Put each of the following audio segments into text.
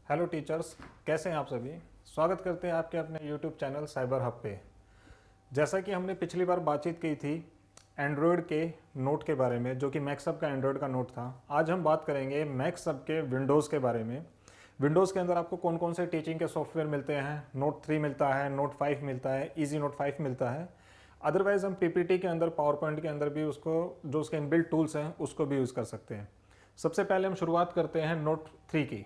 Hello teachers, कैसे हैं आप सभी। स्वागत करते हैं आपके अपने यूट्यूब चैनल साइबर हब पे। जैसा कि हमने पिछली बार बातचीत की थी एंड्रॉयड के नोट के बारे में, जो कि मैक्सहब का एंड्रॉयड का नोट था। आज हम बात करेंगे मैक्सहब के विंडोज़ के बारे में। विंडोज़ के अंदर आपको कौन कौन से टीचिंग के सॉफ्टवेयर मिलते हैं। नोट 3 मिलता है, नोट 5 मिलता है, ईजी नोट 5 मिलता है। अदरवाइज़ हम पीपीटी के अंदर, पावर पॉइंट के अंदर भी उसको, जो उसके इनबिल्ट टूल्स हैं, उसको भी यूज़ कर सकते हैं। सबसे पहले हम शुरुआत करते हैं नोट 3 की।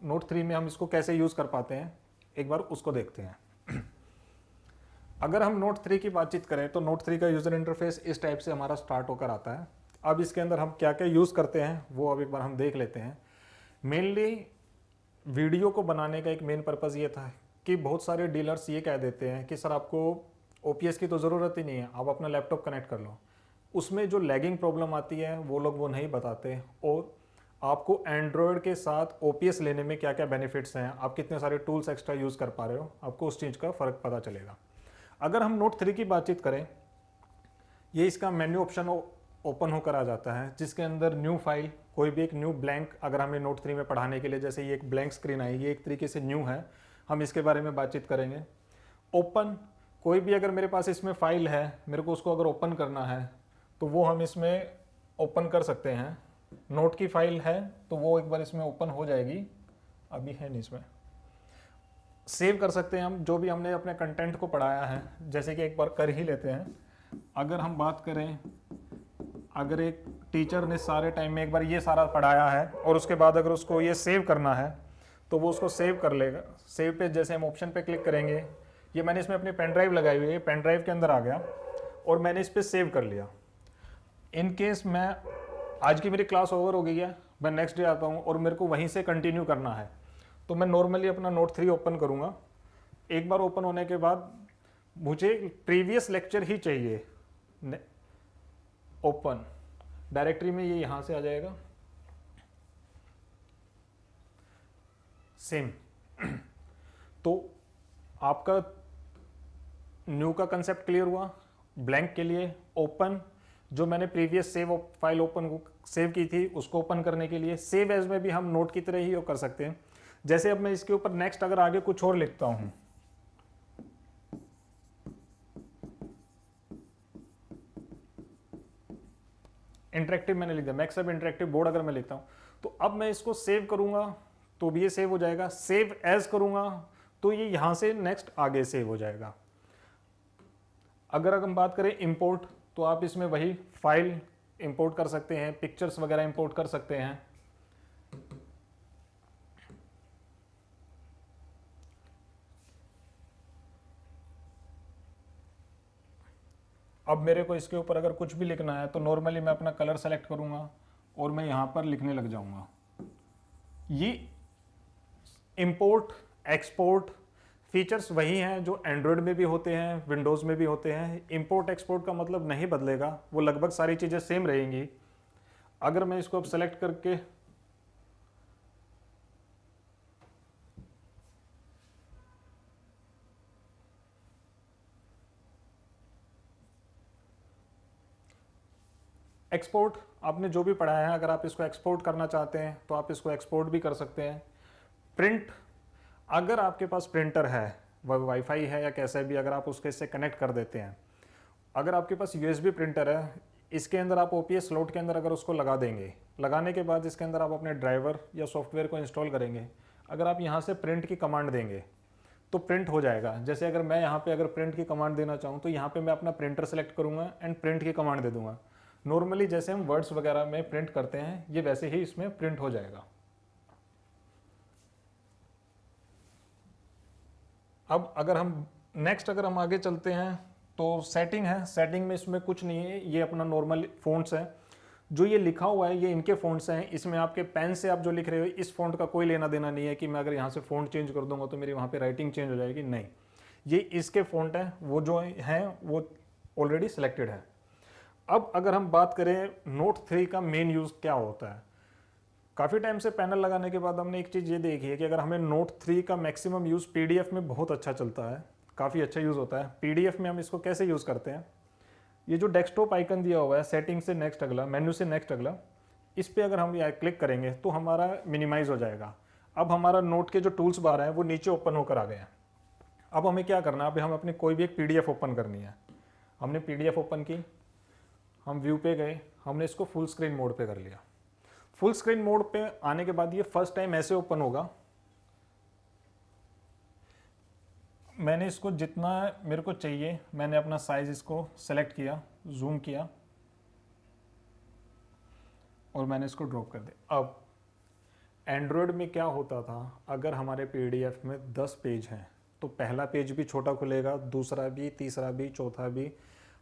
नोट 3 में हम इसको कैसे यूज़ कर पाते हैं, एक बार उसको देखते हैं। अगर हम नोट 3 की बातचीत करें तो नोट 3 का यूज़र इंटरफेस इस टाइप से हमारा स्टार्ट होकर आता है। अब इसके अंदर हम क्या क्या यूज़ करते हैं वो अब एक बार हम देख लेते हैं। मेनली वीडियो को बनाने का एक मेन पर्पज़ ये था कि बहुत सारे डीलर्स ये कह देते हैं कि सर आपको ओपीएस की तो ज़रूरत ही नहीं है, आप अपना लैपटॉप कनेक्ट कर लो। उसमें जो लैगिंग प्रॉब्लम आती है वो लोग वो नहीं बताते, और आपको एंड्रॉयड के साथ ओपीएस लेने में क्या क्या बेनिफिट्स हैं, आप कितने सारे टूल्स एक्स्ट्रा यूज़ कर पा रहे हो, आपको उस चीज़ का फ़र्क पता चलेगा। अगर हम नोट 3 की बातचीत करें, ये इसका मेन्यू ऑप्शन ओपन होकर आ जाता है, जिसके अंदर न्यू फाइल, कोई भी एक न्यू ब्लैंक, अगर हमें नोट 3 में पढ़ाने के लिए, जैसे ये एक ब्लैंक स्क्रीन आई, ये एक तरीके से न्यू है, हम इसके बारे में बातचीत करेंगे। ओपन, कोई भी अगर मेरे पास इसमें फाइल है, मेरे को उसको अगर ओपन करना है तो वो हम इसमें ओपन कर सकते हैं। नोट की फाइल है तो वो एक बार इसमें ओपन हो जाएगी, अभी है नहीं इसमें। सेव कर सकते हैं हम जो भी हमने अपने कंटेंट को पढ़ाया है, जैसे कि एक बार कर ही लेते हैं। अगर हम बात करें, अगर एक टीचर ने सारे टाइम में एक बार ये सारा पढ़ाया है और उसके बाद अगर उसको ये सेव करना है तो वो उसको सेव कर लेगा। सेव पे जैसे हम ऑप्शन पे क्लिक करेंगे, ये मैंने इसमें अपनी पेन ड्राइव लगाई हुई है, पेन ड्राइव के अंदर आ गया और मैंने इस पर सेव कर लिया। इन केस मैं, आज की मेरी क्लास ओवर हो गई है, मैं नेक्स्ट डे आता हूँ और मेरे को वहीं से कंटिन्यू करना है, तो मैं नॉर्मली अपना नोट 3 ओपन करूँगा। एक बार ओपन होने के बाद मुझे प्रीवियस लेक्चर ही चाहिए, ओपन डायरेक्टरी में ये यहाँ से आ जाएगा सेम। तो आपका न्यू का कंसेप्ट क्लियर हुआ। ब्लैंक के लिए ओपन, जो मैंने previous save file open save की थी उसको ओपन करने के लिए सेव एज में भी हम नोट की तरह ही कर सकते हैं। जैसे अब मैं इसके ऊपर नेक्स्ट अगर आगे कुछ और लिखता हूं, इंटरेक्टिव मैंने लिख दिया, मैक्सहब इंटरेक्टिव बोर्ड अगर मैं लिखता हूं, तो अब मैं इसको सेव करूंगा तो भी ये सेव हो जाएगा। सेव एज करूंगा तो ये यहां से नेक्स्ट आगे सेव हो जाएगा। अगर हम बात करें इंपोर्ट, तो आप इसमें वही फाइल इंपोर्ट कर सकते हैं, पिक्चर्स वगैरह इंपोर्ट कर सकते हैं। अब मेरे को इसके ऊपर अगर कुछ भी लिखना है तो नॉर्मली मैं अपना कलर सेलेक्ट करूंगा और मैं यहां पर लिखने लग जाऊंगा। ये इंपोर्ट एक्सपोर्ट फीचर्स वही हैं जो एंड्रॉयड में भी होते हैं, विंडोज़ में भी होते हैं। इंपोर्ट एक्सपोर्ट का मतलब नहीं बदलेगा, वो लगभग सारी चीज़ें सेम रहेंगी। अगर मैं इसको अब सेलेक्ट करके एक्सपोर्ट, आपने जो भी पढ़ाया है, अगर आप इसको एक्सपोर्ट करना चाहते हैं तो आप इसको एक्सपोर्ट भी कर सकते हैं। प्रिंट, अगर आपके पास प्रिंटर है, वाईफाई है या कैसे भी, अगर आप उसके से कनेक्ट कर देते हैं, अगर आपके पास यूएसबी प्रिंटर है, इसके अंदर आप ओपीएस स्लॉट के अंदर अगर उसको लगा देंगे, लगाने के बाद इसके अंदर आप अपने ड्राइवर या सॉफ्टवेयर को इंस्टॉल करेंगे, अगर आप यहाँ से प्रिंट की कमांड देंगे तो प्रिंट हो जाएगा। जैसे अगर मैं यहाँ पे अगर प्रिंट की कमांड देना चाहूँ तो यहाँ पे मैं अपना प्रिंटर सेलेक्ट करूँगा एंड प्रिंट की कमांड दे दूंगा। नॉर्मली जैसे हम वर्ड्स वगैरह में प्रिंट करते हैं, ये वैसे ही इसमें प्रिंट हो जाएगा। अब अगर हम नेक्स्ट अगर हम आगे चलते हैं तो सेटिंग है। सेटिंग में इसमें कुछ नहीं है, ये अपना नॉर्मल फ़ॉन्ट्स है, जो ये लिखा हुआ है ये इनके फ़ॉन्ट्स हैं। इसमें आपके पेन से आप जो लिख रहे हो इस फ़ॉन्ट का कोई लेना देना नहीं है कि मैं अगर यहाँ से फ़ॉन्ट चेंज कर दूंगा तो मेरी वहाँ पे राइटिंग चेंज हो जाएगी, नहीं, ये इसके फ़ॉन्ट हैं, वो जो हैं वो ऑलरेडी सिलेक्टेड है। अब अगर हम बात करें नोट 3 का मेन यूज़ क्या होता है, काफ़ी टाइम से पैनल लगाने के बाद हमने एक चीज़ ये देखी है कि अगर हमें नोट 3 का मैक्सिमम यूज़ पीडीएफ में बहुत अच्छा चलता है, काफ़ी अच्छा यूज़ होता है। पीडीएफ में हम इसको कैसे यूज़ करते हैं, ये जो डेस्कटॉप आइकन दिया हुआ है, सेटिंग से नेक्स्ट अगला, मेन्यू से नेक्स्ट अगला, इस पर अगर हम यहाँ क्लिक करेंगे तो हमारा मिनिमाइज़ हो जाएगा। अब हमारा नोट के जो टूल्स बार हैं वो नीचे ओपन होकर आ गए हैं। अब हमें क्या करना है, अभी हम अपनी कोई भी एक पीडीएफ ओपन करनी है। हमने पीडीएफ ओपन की, हम व्यू पे गए, हमने इसको फुल स्क्रीन मोड पे कर लिया। फुल स्क्रीन मोड पे आने के बाद ये फर्स्ट टाइम ऐसे ओपन होगा। मैंने इसको जितना मेरे को चाहिए मैंने अपना साइज इसको सेलेक्ट किया, जूम किया और मैंने इसको ड्रॉप कर दिया। अब एंड्रॉयड में क्या होता था, अगर हमारे पीडीएफ में 10 पेज हैं तो पहला पेज भी छोटा खुलेगा, दूसरा भी, तीसरा भी, चौथा भी,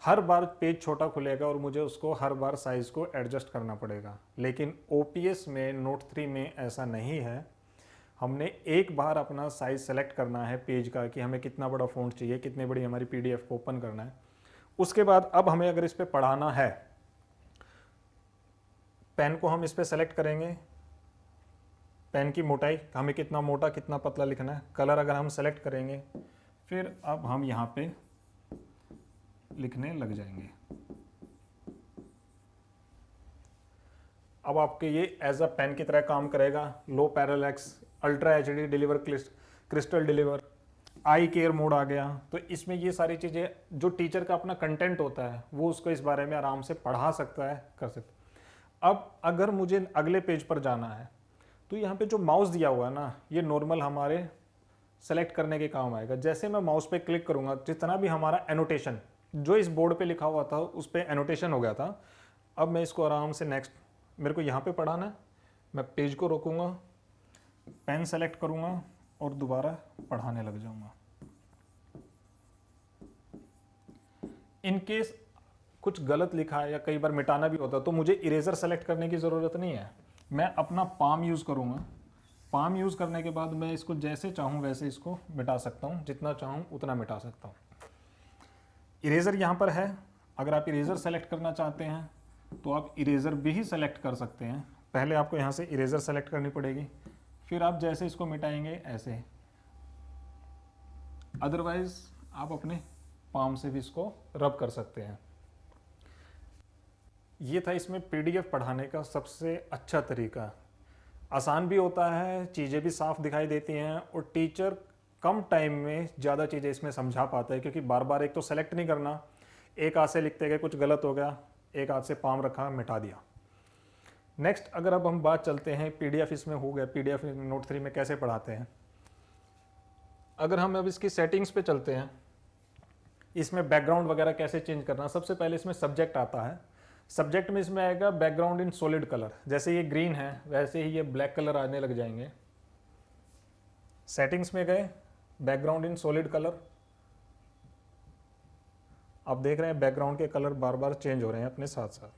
हर बार पेज छोटा खुलेगा और मुझे उसको हर बार साइज़ को एडजस्ट करना पड़ेगा। लेकिन ओपीएस में नोट 3 में ऐसा नहीं है। हमने एक बार अपना साइज़ सेलेक्ट करना है पेज का कि हमें कितना बड़ा फ़ॉन्ट चाहिए, कितनी बड़ी हमारी पीडीएफ को ओपन करना है। उसके बाद अब हमें अगर इस पर पढ़ाना है, पेन को हम इस पर सेलेक्ट करेंगे, पेन की मोटाई हमें कितना मोटा कितना पतला लिखना है, कलर अगर हम सेलेक्ट करेंगे, फिर अब हम यहाँ पे लिखने लग जाएंगे। अब आपके ये एज अ पेन की तरह काम करेगा। Low parallax, ultra HD deliver, crystal deliver, eye care mode आ गया। तो इसमें ये सारी चीज़ें जो टीचर का अपना कंटेंट होता है वो उसको इस बारे में आराम से पढ़ा सकता है, कर सकता है। अब अगर मुझे अगले पेज पर जाना है तो यहाँ पे जो माउस दिया हुआ है ना, ये नॉर्मल हमारे सेलेक्ट करने के काम आएगा। जैसे मैं माउस पे क्लिक करूँगा, जितना भी हमारा एनोटेशन जो इस बोर्ड पे लिखा हुआ था उस पर एनोटेशन हो गया था। अब मैं इसको आराम से नेक्स्ट, मेरे को यहाँ पे पढ़ाना है, मैं पेज को रोकूंगा, पेन सेलेक्ट करूँगा और दोबारा पढ़ाने लग जाऊँगा। इन केस कुछ गलत लिखा है या कई बार मिटाना भी होता तो मुझे इरेजर सेलेक्ट करने की ज़रूरत नहीं है। मैं अपना पाम यूज़ करूँगा। पाम यूज़ करने के बाद मैं इसको जैसे चाहूँ वैसे इसको मिटा सकता हूँ, जितना चाहूँ उतना मिटा सकता हूँ। इरेज़र यहाँ पर है। अगर आप इरेज़र सेलेक्ट करना चाहते हैं तो आप इरेज़र भी ही सेलेक्ट कर सकते हैं। पहले आपको यहाँ से इरेज़र सेलेक्ट करनी पड़ेगी, फिर आप जैसे इसको मिटाएंगे ऐसे। अदरवाइज आप अपने पाम से भी इसको रब कर सकते हैं। ये था इसमें पीडीएफ पढ़ाने का सबसे अच्छा तरीका। आसान भी होता है, चीज़ें भी साफ दिखाई देती हैं और टीचर कम टाइम में ज़्यादा चीज़ें इसमें समझा पाता है, क्योंकि बार बार एक तो सेलेक्ट नहीं करना, एक हाथ से लिखते गए कुछ गलत हो गया, एक हाथ से पाम रखा मिटा दिया। नेक्स्ट अगर अब हम बात चलते हैं पीडीएफ इसमें हो गया, पीडीएफ नोट 3 में कैसे पढ़ाते हैं। अगर हम अब इसकी सेटिंग्स पे चलते हैं, इसमें बैकग्राउंड वगैरह कैसे चेंज करना। सबसे पहले इसमें सब्जेक्ट आता है। सब्जेक्ट में इसमें आएगा बैकग्राउंड इन सॉलिड कलर। जैसे ये ग्रीन है वैसे ही ये ब्लैक कलर आने लग जाएंगे। सेटिंग्स में गए, बैकग्राउंड इन सॉलिड कलर, आप देख रहे हैं बैकग्राउंड के कलर बार बार चेंज हो रहे हैं अपने साथ साथ।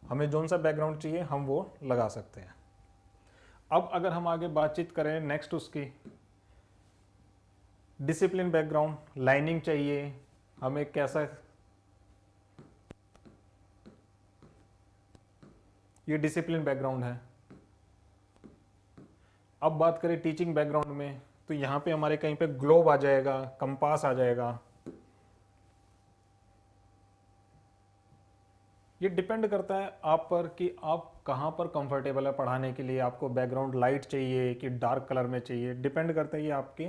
हमें जौन सा बैकग्राउंड चाहिए हम वो लगा सकते हैं। अब अगर हम आगे बातचीत करें नेक्स्ट उसकी, डिसिप्लिन बैकग्राउंड, लाइनिंग चाहिए हमें कैसा, ये डिसिप्लिन बैकग्राउंड है। अब बात करें टीचिंग बैकग्राउंड में, तो यहाँ पे हमारे कहीं पे ग्लोब आ जाएगा, कंपास आ जाएगा। ये डिपेंड करता है आप पर कि आप कहाँ पर कंफर्टेबल है पढ़ाने के लिए। आपको बैकग्राउंड लाइट चाहिए कि डार्क कलर में चाहिए, डिपेंड करता है ये आपकी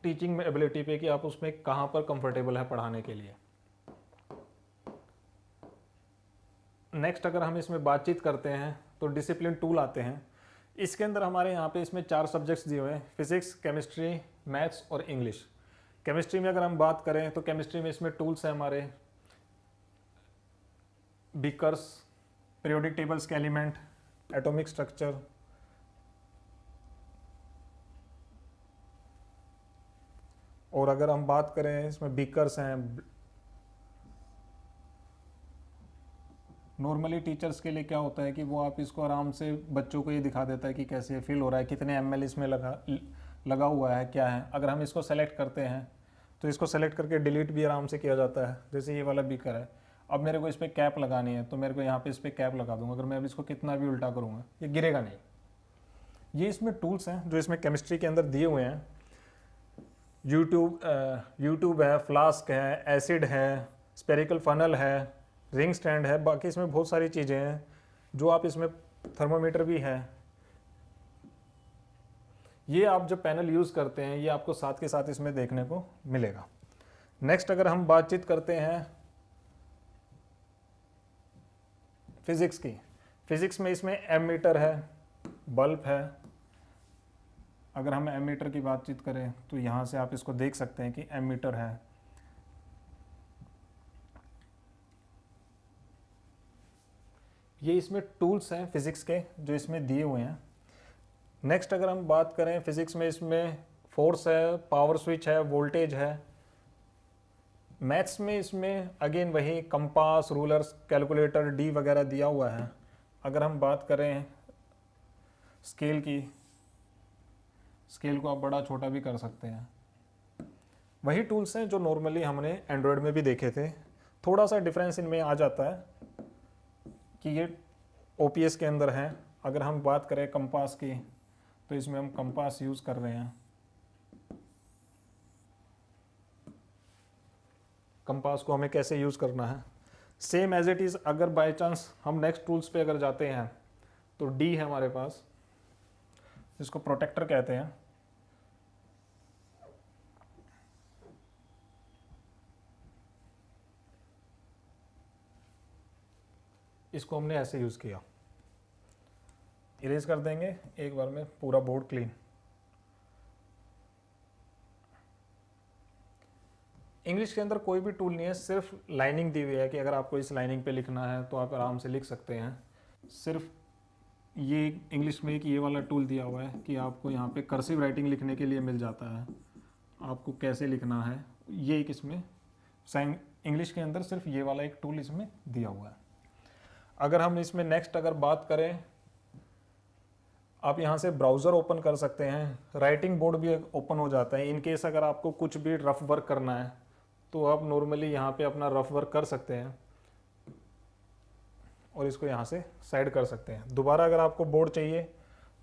टीचिंग में एबिलिटी पे कि आप उसमें कहाँ पर कंफर्टेबल है पढ़ाने के लिए। नेक्स्ट अगर हम इसमें बातचीत करते हैं तो डिसिप्लिन टूल आते हैं। इसके अंदर हमारे यहाँ पे इसमें 4 सब्जेक्ट्स दिए हुए हैं, फिजिक्स, केमिस्ट्री, मैथ्स और इंग्लिश। केमिस्ट्री में अगर हम बात करें तो केमिस्ट्री में इसमें टूल्स हैं हमारे, बीकर्स, पीरियोडिक टेबल्स के एलिमेंट, एटॉमिक स्ट्रक्चर, और अगर हम बात करें इसमें बीकर्स हैं। नॉर्मली टीचर्स के लिए क्या होता है कि वो आप इसको आराम से बच्चों को ये दिखा देता है कि कैसे फिल हो रहा है, कितने ml इसमें लगा हुआ है, क्या है। अगर हम इसको सेलेक्ट करते हैं तो इसको सेलेक्ट करके डिलीट भी आराम से किया जाता है। जैसे ये वाला बीकर है, अब मेरे को इस पर कैप लगानी है तो मेरे को यहाँ पे इस पर कैप लगा दूंगा। अगर मैं अब इसको कितना भी उल्टा करूँगा ये गिरेगा नहीं। ये इसमें टूल्स हैं जो इसमें केमिस्ट्री के अंदर दिए हुए हैं। यूट्यूब है, फ्लास्क है, एसिड है, स्पेरिकल फनल है, रिंग स्टैंड है। बाकी इसमें बहुत सारी चीज़ें हैं जो आप इसमें, थर्मोमीटर भी है। ये आप जब पैनल यूज़ करते हैं ये आपको साथ के साथ इसमें देखने को मिलेगा। नेक्स्ट अगर हम बातचीत करते हैं फिजिक्स की, फिजिक्स में इसमें एमीटर है, बल्ब है। अगर हम एमीटर की बातचीत करें तो यहाँ से आप इसको देख सकते हैं कि एमीटर है, ये इसमें टूल्स हैं फिजिक्स के जो इसमें दिए हुए हैं। नेक्स्ट अगर हम बात करें फिजिक्स में, इसमें फोर्स है, पावर स्विच है, वोल्टेज है। मैथ्स में इसमें अगेन वही कंपास, रूलर्स, कैलकुलेटर, डी वगैरह दिया हुआ है। अगर हम बात करें स्केल की, स्केल को आप बड़ा छोटा भी कर सकते हैं। वही टूल्स हैं जो नॉर्मली हमने एंड्रॉयड में भी देखे थे। थोड़ा सा डिफरेंस इनमें आ जाता है कि ये ओपीएस के अंदर है। अगर हम बात करें कंपास की तो इसमें हम कंपास यूज़ कर रहे हैं। कंपास को हमें कैसे यूज़ करना है, सेम एज इट इज़। अगर बाय चांस हम नेक्स्ट टूल्स पे अगर जाते हैं तो डी है हमारे पास, जिसको प्रोटेक्टर कहते हैं। इसको हमने ऐसे यूज़ किया, इरेज कर देंगे एक बार में पूरा बोर्ड क्लीन। इंग्लिश के अंदर कोई भी टूल नहीं है, सिर्फ लाइनिंग दी हुई है कि अगर आपको इस लाइनिंग पे लिखना है तो आप आराम से लिख सकते हैं। सिर्फ ये इंग्लिश में एक ये वाला टूल दिया हुआ है कि आपको यहाँ पे कर्सिव राइटिंग लिखने के लिए मिल जाता है, आपको कैसे लिखना है। ये एक इसमें इंग्लिश के अंदर सिर्फ ये वाला एक टूल इसमें दिया हुआ है। अगर हम इसमें नेक्स्ट अगर बात करें, आप यहाँ से ब्राउज़र ओपन कर सकते हैं, राइटिंग बोर्ड भी ओपन हो जाता है। इन केस अगर आपको कुछ भी रफ वर्क करना है तो आप नॉर्मली यहाँ पे अपना रफ वर्क कर सकते हैं और इसको यहाँ से साइड कर सकते हैं। दोबारा अगर आपको बोर्ड चाहिए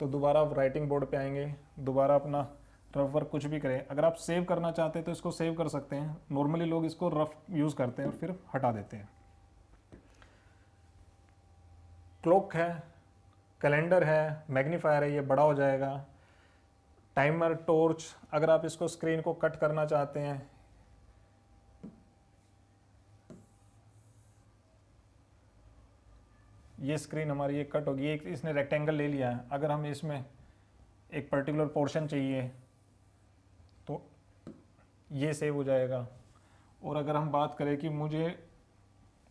तो दोबारा आप राइटिंग बोर्ड पे आएंगे, दोबारा अपना रफ वर्क कुछ भी करें। अगर आप सेव करना चाहते हैं तो इसको सेव कर सकते हैं। नॉर्मली लोग इसको रफ यूज़ करते हैं और फिर हटा देते हैं। क्लॉक है, कैलेंडर है, मैग्नीफायर है, ये बड़ा हो जाएगा। टाइमर, टॉर्च, अगर आप इसको स्क्रीन को कट करना चाहते हैं, ये स्क्रीन हमारी ये कट होगी। एक इसने रेक्टेंगल ले लिया है, अगर हमें इसमें एक पर्टिकुलर पोर्शन चाहिए तो ये सेव हो जाएगा। और अगर हम बात करें कि मुझे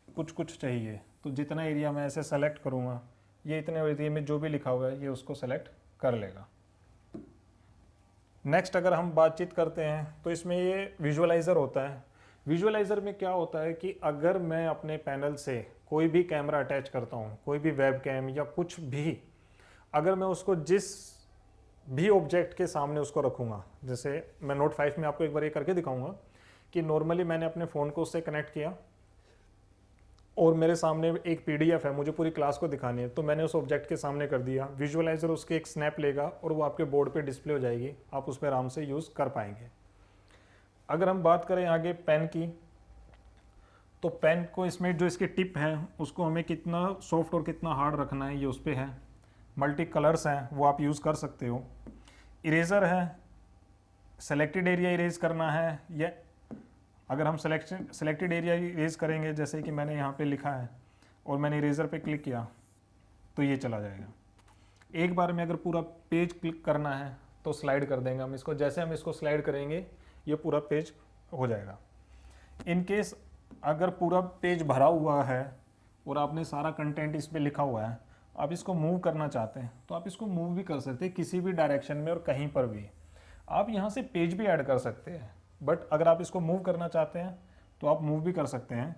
कुछ चाहिए तो जितना एरिया मैं ऐसे सेलेक्ट करूँगा, ये इतने एरिया में जो भी लिखा हुआ है ये उसको सेलेक्ट कर लेगा। नेक्स्ट अगर हम बातचीत करते हैं तो इसमें ये विजुअलाइज़र होता है। विजुअलाइज़र में क्या होता है कि अगर मैं अपने पैनल से कोई भी कैमरा अटैच करता हूँ, कोई भी वेब कैम या कुछ भी, अगर मैं उसको जिस भी ऑब्जेक्ट के सामने उसको रखूँगा, जैसे मैं नोट 5 में आपको एक बार ये करके दिखाऊंगा कि नॉर्मली मैंने अपने फ़ोन को उससे कनेक्ट किया और मेरे सामने एक पीडीएफ है, मुझे पूरी क्लास को दिखानी है, तो मैंने उस ऑब्जेक्ट के सामने कर दिया। विजुअलाइज़र उसके एक स्नैप लेगा और वो आपके बोर्ड पे डिस्प्ले हो जाएगी, आप उस पर आराम से यूज़ कर पाएंगे। अगर हम बात करें आगे पेन की, तो पेन को इसमें जो इसके टिप है उसको हमें कितना सॉफ्ट और कितना हार्ड रखना है ये उस पर है। मल्टी कलर्स हैं वो आप यूज़ कर सकते हो। इरेज़र है, सेलेक्टेड एरिया इरेज करना है, या अगर हम सेलेक्टेड एरिया इरेज करेंगे, जैसे कि मैंने यहाँ पे लिखा है और मैंने इरेज़र पे क्लिक किया तो ये चला जाएगा। एक बार में अगर पूरा पेज क्लिक करना है तो स्लाइड कर देंगे हम इसको, जैसे हम इसको स्लाइड करेंगे ये पूरा पेज हो जाएगा। इन केस अगर पूरा पेज भरा हुआ है और आपने सारा कंटेंट इस पर लिखा हुआ है, आप इसको मूव करना चाहते हैं तो आप इसको मूव भी कर सकते हैं किसी भी डायरेक्शन में और कहीं पर भी। आप यहाँ से पेज भी ऐड कर सकते हैं, बट अगर आप इसको मूव करना चाहते हैं तो आप मूव भी कर सकते हैं,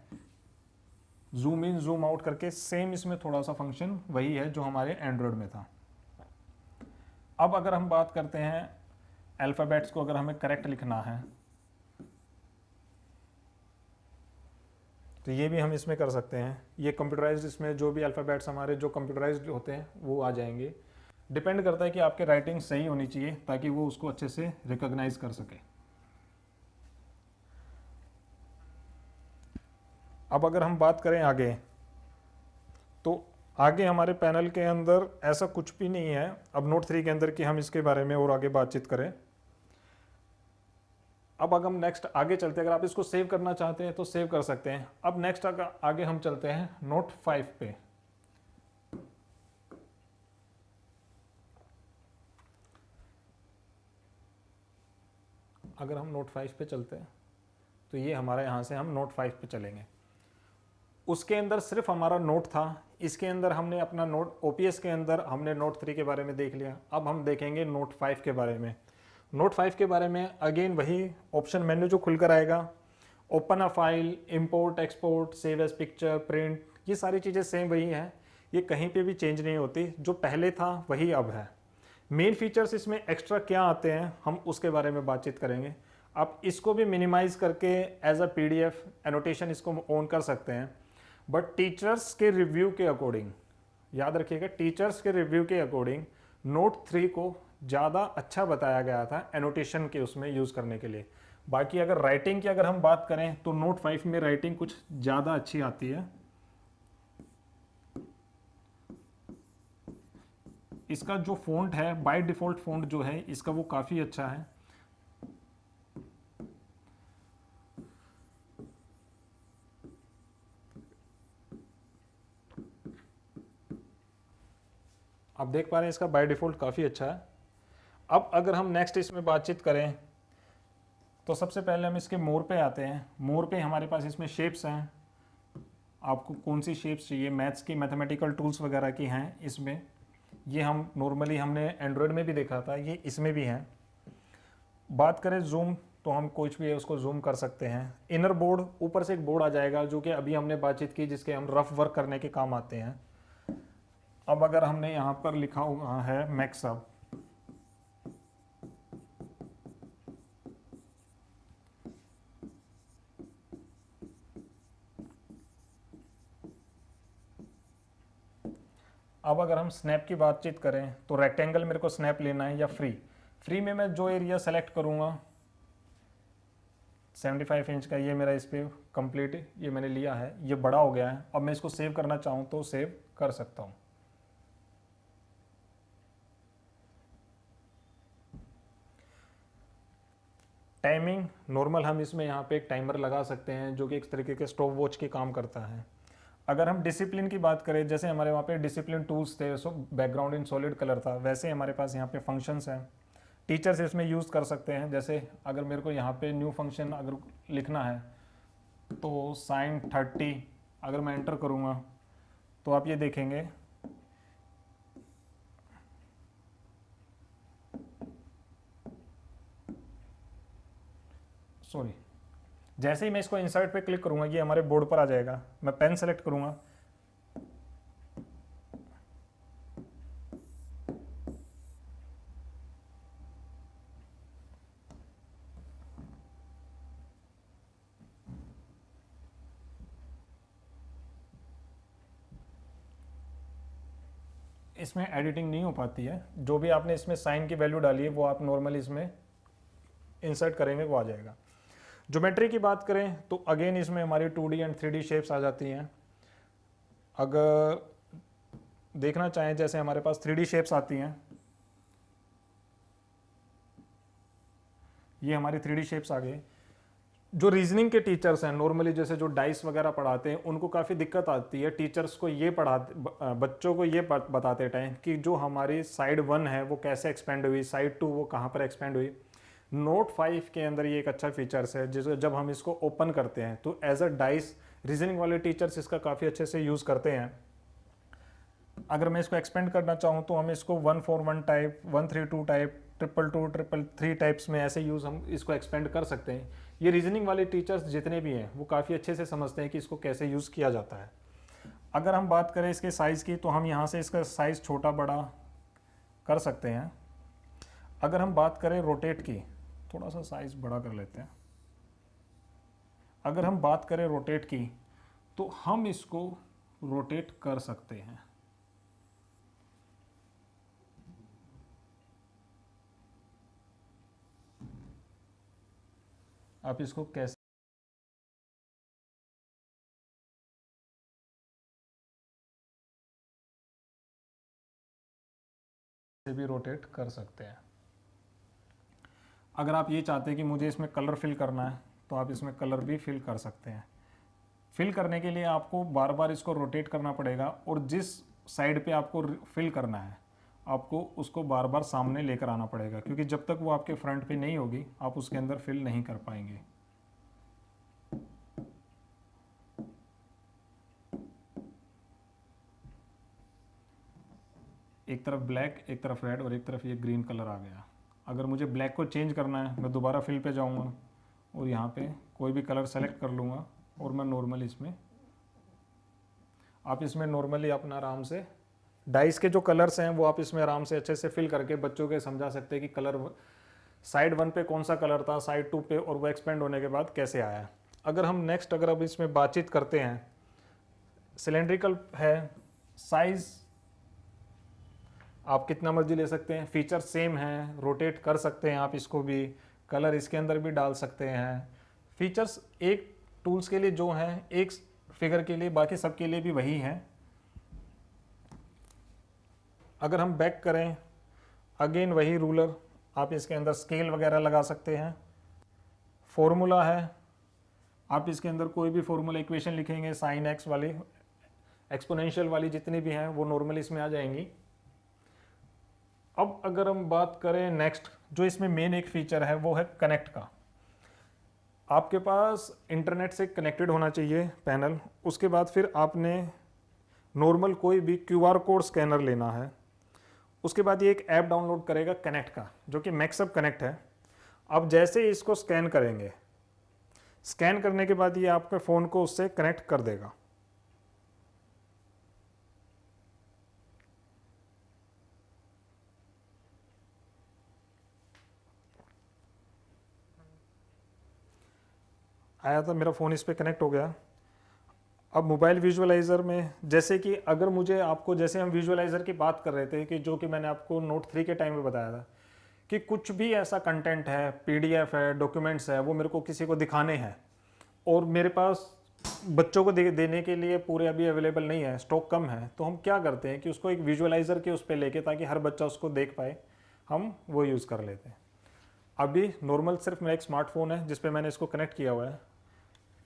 जूम इन जूम आउट करके। सेम इसमें थोड़ा सा फंक्शन वही है जो हमारे एंड्रॉयड में था। अब अगर हम बात करते हैं अल्फ़ाबेट्स को, अगर हमें करेक्ट लिखना है तो ये भी हम इसमें कर सकते हैं। ये कंप्यूटराइज्ड, इसमें जो भी अल्फ़ाबेट्स हमारे जो कंप्यूटराइज्ड होते हैं वो आ जाएंगे। डिपेंड करता है कि आपके राइटिंग सही होनी चाहिए ताकि वो उसको अच्छे से रिकॉग्नाइज कर सके। अब अगर हम बात करें आगे, तो आगे हमारे पैनल के अंदर ऐसा कुछ भी नहीं है अब नोट 3 के अंदर कि हम इसके बारे में और आगे बातचीत करें। अब अगर हम नेक्स्ट आगे चलते हैं, अगर आप इसको सेव करना चाहते हैं तो सेव कर सकते हैं। अब नेक्स्ट आगे हम चलते हैं नोट 5 पे। अगर हम नोट 5 पे चलते हैं तो ये हमारा यहाँ से हम नोट 5 पे चलेंगे। उसके अंदर सिर्फ हमारा नोट था, इसके अंदर हमने अपना नोट ओपीएस के अंदर हमने नोट 3 के बारे में देख लिया। अब हम देखेंगे नोट 5 के बारे में। नोट 5 के बारे में अगेन वही ऑप्शन मेन्यू जो खुलकर आएगा, open a file, import, export, save as picture, print, ये सारी चीज़ें सेम वही हैं, ये कहीं पे भी चेंज नहीं होती। जो पहले था वही अब है। मेन फीचर्स इसमें एक्स्ट्रा क्या आते हैं हम उसके बारे में बातचीत करेंगे। आप इसको भी मिनिमाइज करके एज अ पीडीएफ एनोटेशन इसको ऑन कर सकते हैं, बट टीचर्स के रिव्यू के अकॉर्डिंग, याद रखिएगा टीचर्स के रिव्यू के अकॉर्डिंग नोट 3 को ज़्यादा अच्छा बताया गया था एनोटेशन के उसमें यूज़ करने के लिए। बाकी अगर राइटिंग की अगर हम बात करें तो नोट 5 में राइटिंग कुछ ज़्यादा अच्छी आती है। इसका जो फ़ॉन्ट है बाय डिफ़ॉल्ट फ़ॉन्ट जो है इसका वो काफ़ी अच्छा है। आप देख पा रहे हैं इसका बाय डिफ़ॉल्ट काफ़ी अच्छा है। अब अगर हम नेक्स्ट इसमें बातचीत करें तो सबसे पहले हम इसके मोर पे आते हैं। मोर पे हमारे पास इसमें शेप्स हैं, आपको कौन सी शेप्स चाहिए, मैथ्स की मैथमेटिकल टूल्स वगैरह की हैं इसमें। ये हम नॉर्मली हमने एंड्रॉयड में भी देखा था, ये इसमें भी हैं। बात करें जूम तो हम कुछ भी है उसको जूम कर सकते हैं। इनर बोर्ड, ऊपर से एक बोर्ड आ जाएगा जो कि अभी हमने बातचीत की जिसके हम रफ वर्क करने के काम आते हैं। अब अगर हमने यहाँ पर लिखा हुआ है मैक्सहब, अब अगर हम स्नैप की बातचीत करें तो रेक्टेंगल मेरे को स्नैप लेना है या फ्री में मैं जो एरिया सेलेक्ट करूँगा 75 इंच का, ये मेरा इस पर कंप्लीट ये मैंने लिया है, ये बड़ा हो गया है। अब मैं इसको सेव करना चाहूँ तो सेव कर सकता हूँ। टाइमिंग नॉर्मल हम इसमें यहाँ पे एक टाइमर लगा सकते हैं जो कि एक तरीके के स्टॉप वॉच के काम करता है। अगर हम डिसिप्लिन की बात करें, जैसे हमारे वहाँ पे डिसिप्लिन टूल्स थे, so background in solid colour था, वैसे हमारे पास यहाँ पे फंक्शंस हैं। टीचर्स इसमें यूज़ कर सकते हैं। जैसे अगर मेरे को यहाँ पे न्यू फंक्शन अगर लिखना है तो साइन 30 अगर मैं एंटर करूँगा तो आप ये देखेंगे सॉरी, जैसे ही मैं इसको इंसर्ट पे क्लिक करूँगा ये हमारे बोर्ड पर आ जाएगा। मैं पेन सेलेक्ट करूँगा, इसमें एडिटिंग नहीं हो पाती है। जो भी आपने इसमें साइन की वैल्यू डाली है वो आप नॉर्मली इसमें इंसर्ट करेंगे वो आ जाएगा। ज्योमेट्री की बात करें तो अगेन इसमें हमारी 2D एंड 3D शेप्स आ जाती हैं। अगर देखना चाहें जैसे हमारे पास 3D शेप्स आती हैं, ये हमारी 3D शेप्स आ गई। जो रीजनिंग के टीचर्स हैं नॉर्मली जैसे जो डाइस वगैरह पढ़ाते हैं उनको काफ़ी दिक्कत आती है टीचर्स को ये बच्चों को ये बताते टाइम कि जो हमारी साइड 1 है वो कैसे एक्सपेंड हुई, साइड 2 वो कहाँ पर एक्सपेंड हुई। नोट 5 के अंदर ये एक अच्छा फीचर्स है जिसको जब हम इसको ओपन करते हैं तो एज अ डाइस रीजनिंग वाले टीचर्स इसका काफ़ी अच्छे से यूज़ करते हैं। अगर मैं इसको एक्सपेंड करना चाहूँ तो हम इसको 141 टाइप, 132 टाइप, 222, 333 टाइप्स में ऐसे यूज़ हम इसको एक्सपेंड कर सकते हैं। ये रीजनिंग वाले टीचर्स जितने भी हैं वो काफ़ी अच्छे से समझते हैं कि इसको कैसे यूज़ किया जाता है। अगर हम बात करें इसके साइज़ की तो हम यहाँ से इसका साइज़ छोटा बड़ा कर सकते हैं। अगर हम बात करें रोटेट की, थोड़ा सा साइज़ बड़ा कर लेते हैं। अगर हम बात करें रोटेट की तो हम इसको रोटेट कर सकते हैं। आप इसको कैसे इसे भी रोटेट कर सकते हैं। अगर आप ये चाहते हैं कि मुझे इसमें कलर फिल करना है तो आप इसमें कलर भी फिल कर सकते हैं। फिल करने के लिए आपको बार बार इसको रोटेट करना पड़ेगा और जिस साइड पे आपको फिल करना है आपको उसको बार बार सामने लेकर आना पड़ेगा, क्योंकि जब तक वो आपके फ्रंट पे नहीं होगी आप उसके अंदर फिल नहीं कर पाएंगे। एक तरफ ब्लैक, एक तरफ रेड और एक तरफ ये ग्रीन कलर आ गया। अगर मुझे ब्लैक को चेंज करना है मैं दोबारा फिल पे जाऊंगा और यहाँ पे कोई भी कलर सेलेक्ट कर लूँगा और मैं नॉर्मली इसमें, आप इसमें नॉर्मली अपना आराम से डाइस के जो कलर्स हैं वो आप इसमें आराम से अच्छे से फिल करके बच्चों के समझा सकते हैं कि कलर साइड 1 पे कौन सा कलर था, साइड 2 पे, और वो एक्सपेंड होने के बाद कैसे आया। अगर हम नेक्स्ट अगर अब इसमें बातचीत करते हैं, सिलेंड्रिकल है, साइज आप कितना मर्जी ले सकते हैं, फीचर सेम है, रोटेट कर सकते हैं आप इसको भी, कलर इसके अंदर भी डाल सकते हैं। फीचर्स एक टूल्स के लिए जो हैं एक फिगर के लिए, बाकी सब के लिए भी वही हैं। अगर हम बैक करें, अगेन वही रूलर, आप इसके अंदर स्केल वगैरह लगा सकते हैं। फॉर्मूला है, आप इसके अंदर कोई भी फॉर्मूला इक्वेशन लिखेंगे, साइन एक्स वाली, एक्सपोनेंशियल वाली जितनी भी हैं वो नॉर्मली इसमें आ जाएंगी। अब अगर हम बात करें नेक्स्ट, जो इसमें मेन एक फीचर है वो है कनेक्ट का। आपके पास इंटरनेट से कनेक्टेड होना चाहिए पैनल, उसके बाद फिर आपने नॉर्मल कोई भी क्यूआर कोड स्कैनर लेना है, उसके बाद ये एक ऐप डाउनलोड करेगा कनेक्ट का, जो कि मैक्सहब कनेक्ट है। अब जैसे इसको स्कैन करेंगे, स्कैन करने के बाद ये आपके फ़ोन को उससे कनेक्ट कर देगा। आया था, मेरा फ़ोन इस पर कनेक्ट हो गया। अब मोबाइल विजुअलाइज़र में जैसे कि अगर मुझे आपको, जैसे हम विजुअलाइज़र की बात कर रहे थे कि जो कि मैंने आपको नोट 3 के टाइम में बताया था कि कुछ भी ऐसा कंटेंट है, पीडीएफ है, डॉक्यूमेंट्स है, वो मेरे को किसी को दिखाने हैं और मेरे पास बच्चों को देने के लिए पूरे अभी अवेलेबल नहीं है, स्टॉक कम है, तो हम क्या करते हैं कि उसको एक विजुअलाइज़र के उस पर लेके, ताकि हर बच्चा उसको देख पाए, हम वो यूज़ कर लेते हैं। अभी नॉर्मल सिर्फ मेरा एक स्मार्टफोन है जिस पे मैंने इसको कनेक्ट किया हुआ है।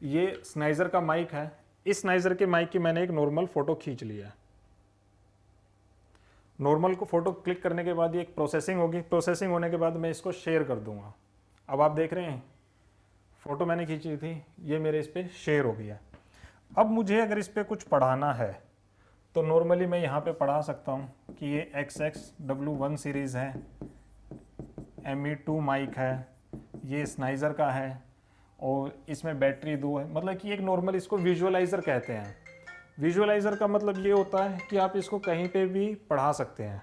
ये स्नाइजर का माइक है, इस स्नाइजर के माइक की मैंने एक नॉर्मल फ़ोटो खींच लिया है। नॉर्मल को फ़ोटो क्लिक करने के बाद ये एक प्रोसेसिंग होगी, प्रोसेसिंग होने के बाद मैं इसको शेयर कर दूंगा। अब आप देख रहे हैं फ़ोटो मैंने खींची थी, ये मेरे इस पर शेयर हो गया। अब मुझे अगर इस पर कुछ पढ़ाना है तो नॉर्मली मैं यहाँ पे पढ़ा सकता हूँ कि ये XXW1 सीरीज़ है, ME2 माइक है, ये स्नाइजर का है और इसमें बैटरी 2 है। मतलब कि एक नॉर्मल इसको विजुअलाइज़र कहते हैं। विजुअलाइज़र का मतलब ये होता है कि आप इसको कहीं पे भी पढ़ा सकते हैं।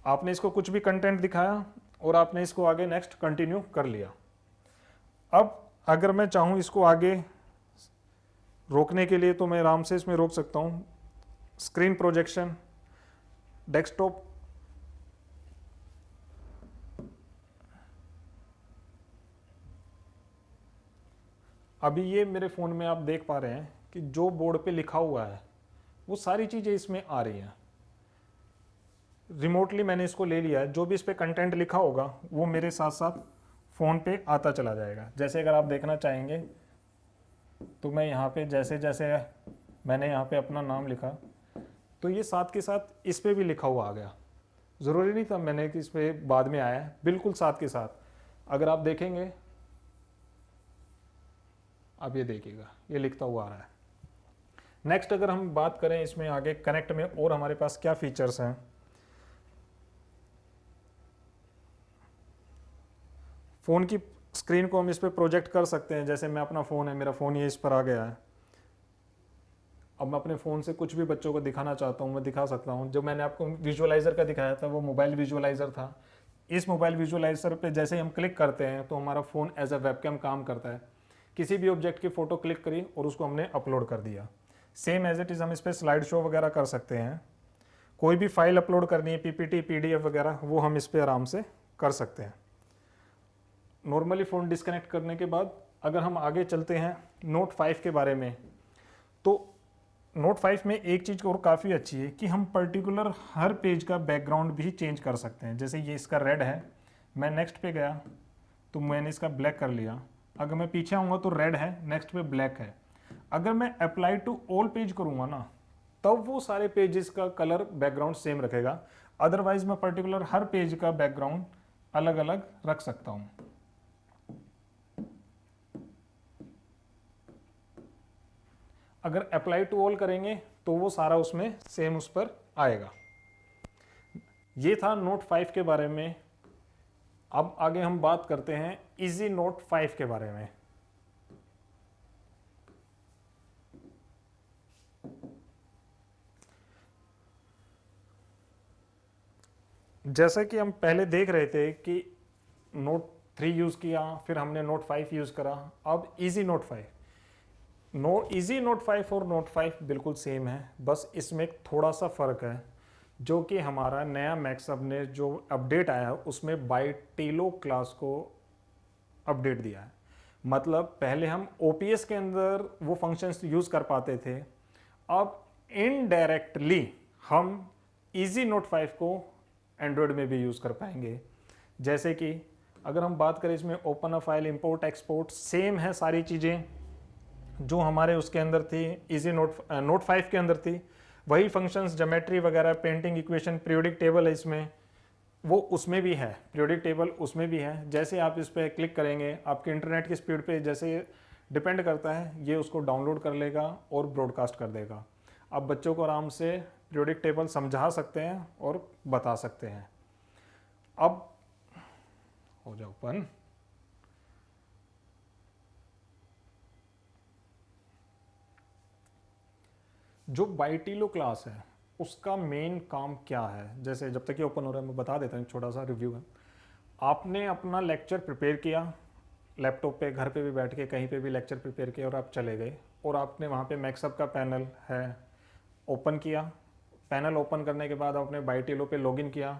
आपने इसको कुछ भी कंटेंट दिखाया और आपने इसको आगे नेक्स्ट कंटिन्यू कर लिया। अब अगर मैं चाहूँ इसको आगे रोकने के लिए तो मैं आराम से इसमें रोक सकता हूँ। स्क्रीन प्रोजेक्शन, डेस्कटॉप, अभी ये मेरे फ़ोन में आप देख पा रहे हैं कि जो बोर्ड पे लिखा हुआ है वो सारी चीज़ें इसमें आ रही हैं। रिमोटली मैंने इसको ले लिया है, जो भी इस पर कंटेंट लिखा होगा वो मेरे साथ साथ फ़ोन पे आता चला जाएगा। जैसे अगर आप देखना चाहेंगे तो मैं यहाँ पे जैसे जैसे मैंने यहाँ पे अपना नाम लिखा तो ये साथ के साथ इस पर भी लिखा हुआ आ गया। ज़रूरी नहीं था मैंने कि इस पर बाद में आया है, बिल्कुल साथ के साथ। अगर आप देखेंगे, अब ये देखिएगा ये लिखता हुआ आ रहा है। नेक्स्ट अगर हम बात करें इसमें आगे कनेक्ट में और हमारे पास क्या फीचर्स हैं, फ़ोन की स्क्रीन को हम इस पर प्रोजेक्ट कर सकते हैं। जैसे मैं अपना फ़ोन है, मेरा फ़ोन ये इस पर आ गया है। अब मैं अपने फ़ोन से कुछ भी बच्चों को दिखाना चाहता हूँ मैं दिखा सकता हूँ। जो मैंने आपको विजुअलाइज़र का दिखाया था वो मोबाइल विजुअलाइज़र था। इस मोबाइल विजुअलाइज़र पे जैसे ही हम क्लिक करते हैं तो हमारा फ़ोन एज अ वेबकैम काम करता है। किसी भी ऑब्जेक्ट की फ़ोटो क्लिक करी और उसको हमने अपलोड कर दिया। सेम एज इट इज़ हम इस पर स्लाइड शो वगैरह कर सकते हैं। कोई भी फाइल अपलोड करनी है, PPT PDF वगैरह, वो हम इस पर आराम से कर सकते हैं। नॉर्मली फ़ोन डिस्कनेक्ट करने के बाद अगर हम आगे चलते हैं नोट 5 के बारे में, तो नोट 5 में एक चीज़ और काफ़ी अच्छी है कि हम पर्टिकुलर हर पेज का बैकग्राउंड भी चेंज कर सकते हैं। जैसे ये इसका रेड है, मैं नेक्स्ट पे गया तो मैंने इसका ब्लैक कर लिया। अगर मैं पीछे आऊँगा तो रेड है, नेक्स्ट पे ब्लैक है। अगर मैं अप्लाई टू ऑल पेज करूँगा ना, तब वो सारे पेजेस का कलर बैकग्राउंड सेम रखेगा। अदरवाइज मैं पर्टिकुलर हर पेज का बैकग्राउंड अलग अलग रख सकता हूँ। अगर अप्लाई टू ऑल करेंगे तो वो सारा उसमें सेम उस पर आएगा। ये था नोट 5 के बारे में। अब आगे हम बात करते हैं इजी नोट 5 के बारे में। जैसा कि हम पहले देख रहे थे कि नोट 3 यूज़ किया, फिर हमने नोट 5 यूज़ करा, अब इजी नोट 5। इजी नोट 5 और नोट 5 बिल्कुल सेम है, बस इसमें थोड़ा सा फ़र्क है, जो कि हमारा नया मैक्सहब ने जो अपडेट आया उसमें बाइटिलो क्लास को अपडेट दिया है। मतलब पहले हम ओपीएस के अंदर वो फंक्शंस यूज़ कर पाते थे, अब इनडायरेक्टली हम इजी नोट 5 को एंड्रॉयड में भी यूज़ कर पाएंगे। जैसे कि अगर हम बात करें इसमें open a file, import, export, same है सारी चीज़ें जो हमारे उसके अंदर थी, इजी नोट 5 के अंदर थी। वही फंक्शंस, ज्योमेट्री वगैरह, पेंटिंग, इक्वेशन, पीरियोडिक टेबल है इसमें, वो उसमें भी है, पीरियोडिक टेबल उसमें भी है। जैसे आप इस पर क्लिक करेंगे, आपके इंटरनेट की स्पीड पे जैसे डिपेंड करता है, ये उसको डाउनलोड कर लेगा और ब्रॉडकास्ट कर देगा। आप बच्चों को आराम से पीरियोडिक टेबल समझा सकते हैं और बता सकते हैं। अब हो जाओ ओपन। जो बाइटिलो क्लास है उसका मेन काम क्या है, जैसे जब तक ये ओपन हो रहा है मैं बता देता हूँ, छोटा सा रिव्यू है। आपने अपना लेक्चर प्रिपेयर किया, लैपटॉप पे, घर पे भी बैठ के कहीं पे भी लेक्चर प्रिपेयर किया और आप चले गए, और आपने वहाँ पे मैक्सहब का पैनल है ओपन किया। पैनल ओपन करने के बाद आपने बाइटिलो पे लॉगिन किया।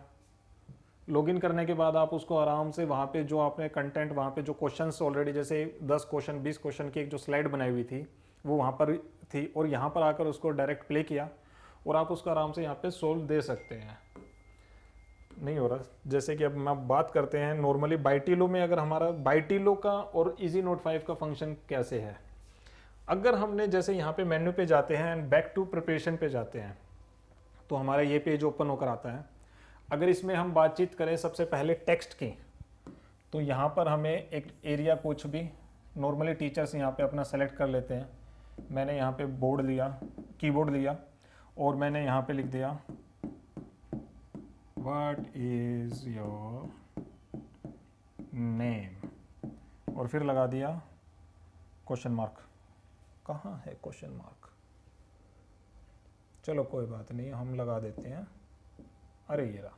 लॉगिन करने के बाद आप उसको आराम से वहाँ पे जो आपने कंटेंट, वहाँ पे जो क्वेश्चंस ऑलरेडी जैसे 10 क्वेश्चन 20 क्वेश्चन की एक जो स्लाइड बनाई हुई थी वो वहाँ पर थी, और यहाँ पर आकर उसको डायरेक्ट प्ले किया और आप उसको आराम से यहाँ पे सोल्व दे सकते हैं। नहीं हो रहा। जैसे कि अब हम बात करते हैं नॉर्मली बाइटिलो में, अगर हमारा बाइटिलो का और इजी नोट 5 का फंक्शन कैसे है। अगर हमने जैसे यहाँ पे मेन्यू पे जाते हैं एंड बैक टू प्रिपरेशन पे जाते हैं तो हमारा ये पेज ओपन होकर आता है। अगर इसमें हम बातचीत करें सबसे पहले टेक्स्ट की, तो यहाँ पर हमें एक एरिया कुछ भी, नॉर्मली टीचर्स यहाँ पे अपना सेलेक्ट कर लेते हैं। मैंने यहाँ पे बोर्ड लिया, कीबोर्ड लिया, और मैंने यहाँ पे लिख दिया व्हाट इज योर नेम, और फिर लगा दिया क्वेश्चन मार्क। कहाँ है क्वेश्चन मार्क? चलो कोई बात नहीं, हम लगा देते हैं, अरे ये रहा,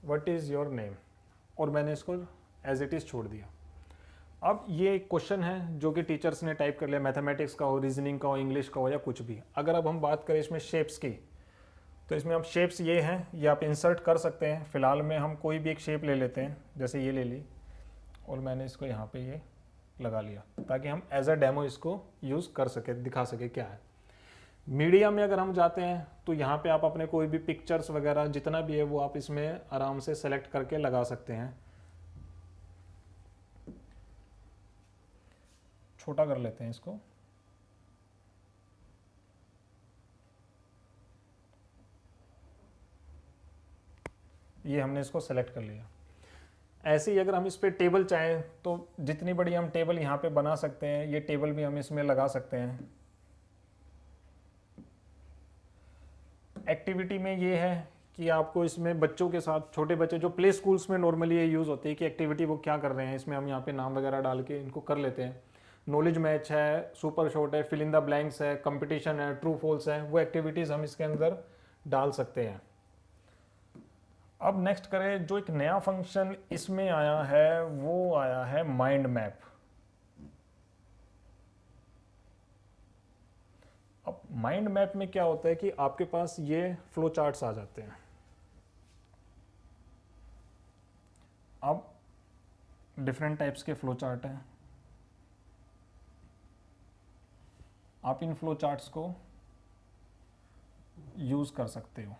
व्हाट इज़ योर नेम, और मैंने इसको एज इट इज़ छोड़ दिया। अब ये एक क्वेश्चन है जो कि टीचर्स ने टाइप कर लिया, मैथमेटिक्स का हो, रीजनिंग का हो, इंग्लिश का हो, या कुछ भी। अगर अब हम बात करें इसमें शेप्स की, तो इसमें अब शेप्स ये हैं, ये आप इंसर्ट कर सकते हैं। फिलहाल में हम कोई भी एक शेप ले लेते हैं, जैसे ये ले ली, और मैंने इसको यहाँ पे ये लगा लिया ताकि हम एज अ डेमो इसको यूज़ कर सके, दिखा सके क्या है। मीडिया में अगर हम जाते हैं तो यहाँ पे आप अपने कोई भी पिक्चर्स वगैरह जितना भी है वो आप इसमें आराम से सेलेक्ट करके लगा सकते हैं। छोटा कर लेते हैं इसको, ये हमने इसको सेलेक्ट कर लिया। ऐसे ही अगर हम इस पे टेबल चाहें तो जितनी बड़ी हम टेबल यहाँ पे बना सकते हैं, ये टेबल भी हम इसमें लगा सकते हैं। एक्टिविटी में ये है कि आपको इसमें बच्चों के साथ, छोटे बच्चे जो प्ले स्कूल्स में नॉर्मली ये यूज़ होती है कि एक्टिविटी वो क्या कर रहे हैं, इसमें हम यहाँ पे नाम वगैरह डाल के इनको कर लेते हैं। नॉलेज मैच है, सुपर शॉट है, फिल इन द ब्लैंक्स है, कंपटीशन है, ट्रू फॉल्स है, वो एक्टिविटीज़ हम इसके अंदर डाल सकते हैं। अब नेक्स्ट करें, जो एक नया फंक्शन इसमें आया है वो आया है माइंड मैप। अब माइंड मैप में क्या होता है कि आपके पास ये फ्लो चार्ट्स आ जाते हैं। अब डिफरेंट टाइप्स के फ्लो चार्ट हैं। आप इन फ्लो चार्ट्स को यूज़ कर सकते हो।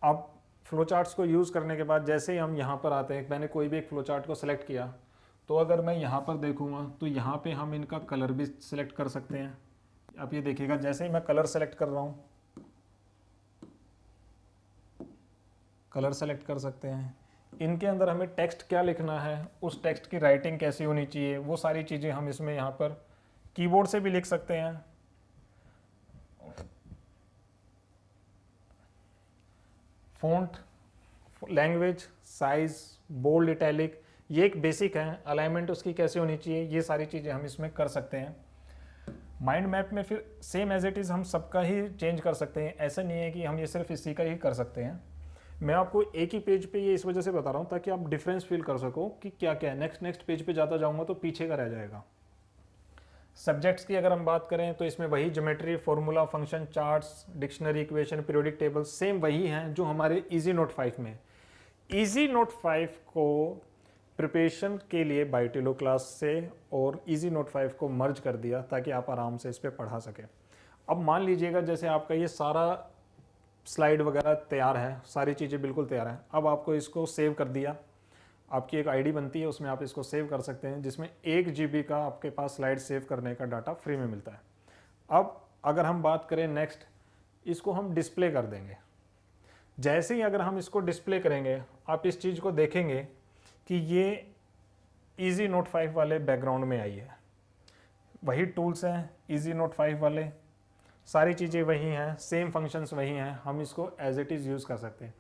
अब फ्लो चार्ट्स को यूज़ करने के बाद जैसे ही हम यहाँ पर आते हैं, मैंने कोई भी एक फ्लो चार्ट को सेलेक्ट किया, तो अगर मैं यहाँ पर देखूँगा तो यहाँ पे हम इनका कलर भी सिलेक्ट कर सकते हैं। आप ये देखिएगा, जैसे ही मैं कलर सेलेक्ट कर रहा हूँ, कलर सेलेक्ट कर सकते हैं। इनके अंदर हमें टेक्स्ट क्या लिखना है, उस टेक्स्ट की राइटिंग कैसी होनी चाहिए, वो सारी चीज़ें हम इसमें यहाँ पर कीबोर्ड से भी लिख सकते हैं। Font, language, size, bold, italic, ये एक बेसिक है। अलाइनमेंट उसकी कैसे होनी चाहिए, ये सारी चीज़ें हम इसमें कर सकते हैं। माइंड मैप में फिर सेम एज इट इज़ हम सबका ही चेंज कर सकते हैं। ऐसा नहीं है कि हम ये सिर्फ इसी का ही कर सकते हैं। मैं आपको एक ही पेज पे ये इस वजह से बता रहा हूँ ताकि आप डिफरेंस फील कर सको कि क्या क्या है। नेक्स्ट पेज पे जाता जाऊँगा तो पीछे का रह जाएगा। सब्जेक्ट्स की अगर हम बात करें तो इसमें वही geometry, formula, function, charts, dictionary, equation, periodic table same वही हैं जो हमारे इजी नोट 5 में। इजी नोट 5 को प्रिपरेशन के लिए बाइटिलो क्लास से और इजी नोट 5 को मर्ज कर दिया ताकि आप आराम से इस पर पढ़ा सकें। अब मान लीजिएगा जैसे आपका ये सारा स्लाइड वगैरह तैयार है, सारी चीज़ें बिल्कुल तैयार हैं। अब आपको इसको सेव कर दिया, आपकी एक आईडी बनती है, उसमें आप इसको सेव कर सकते हैं, जिसमें 1 GB का आपके पास स्लाइड सेव करने का डाटा फ्री में मिलता है। अब अगर हम बात करें नेक्स्ट, इसको हम डिस्प्ले कर देंगे। जैसे ही अगर हम इसको डिस्प्ले करेंगे, आप इस चीज़ को देखेंगे कि ये इजी नोट 5 वाले बैकग्राउंड में आई है। वही टूल्स हैं इजी नोट 5 वाले, सारी चीज़ें वही हैं, सेम फंक्शंस वही हैं, हम इसको एज इट इज़ यूज़ कर सकते हैं।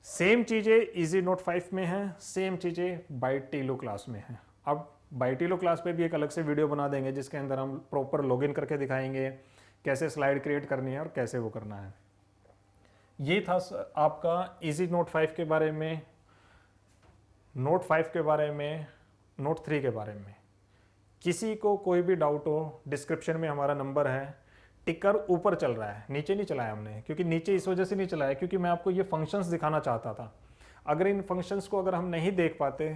सेम चीज़ें इजी नोट 5 में हैं, सेम चीज़ें बाइटिलो क्लास में हैं। अब बाइटिलो क्लास पे भी एक अलग से वीडियो बना देंगे जिसके अंदर हम प्रॉपर लॉगिन करके दिखाएंगे कैसे स्लाइड क्रिएट करनी है और कैसे वो करना है। ये था आपका इजी नोट 5 के बारे में, नोट 5 के बारे में, नोट 3 के बारे में। किसी को कोई भी डाउट हो, डिस्क्रिप्शन में हमारा नंबर है। टिकर ऊपर चल रहा है, नीचे नहीं चलाया हमने, क्योंकि नीचे इस वजह से नहीं चलाया क्योंकि मैं आपको ये फंक्शंस दिखाना चाहता था। अगर इन फंक्शंस को अगर हम नहीं देख पाते,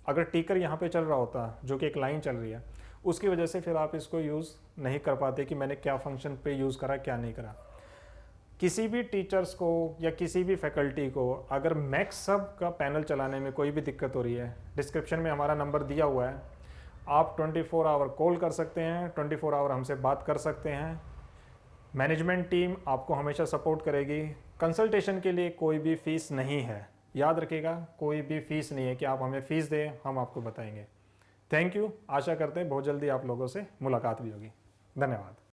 अगर टिकर यहाँ पे चल रहा होता जो कि एक लाइन चल रही है, उसकी वजह से फिर आप इसको यूज़ नहीं कर पाते कि मैंने क्या फंक्शन पे यूज़ करा क्या नहीं करा। किसी भी टीचर्स को या किसी भी फैकल्टी को अगर मैक्सहब का पैनल चलाने में कोई भी दिक्कत हो रही है, डिस्क्रिप्शन में हमारा नंबर दिया हुआ है, आप 24 आवर कॉल कर सकते हैं, 24 आवर हमसे बात कर सकते हैं। मैनेजमेंट टीम आपको हमेशा सपोर्ट करेगी। कंसल्टेशन के लिए कोई भी फ़ीस नहीं है, याद रखिएगा, कोई भी फ़ीस नहीं है कि आप हमें फ़ीस दें, हम आपको बताएंगे। Thank you. आशा करते हैं बहुत जल्दी आप लोगों से मुलाकात भी होगी। धन्यवाद।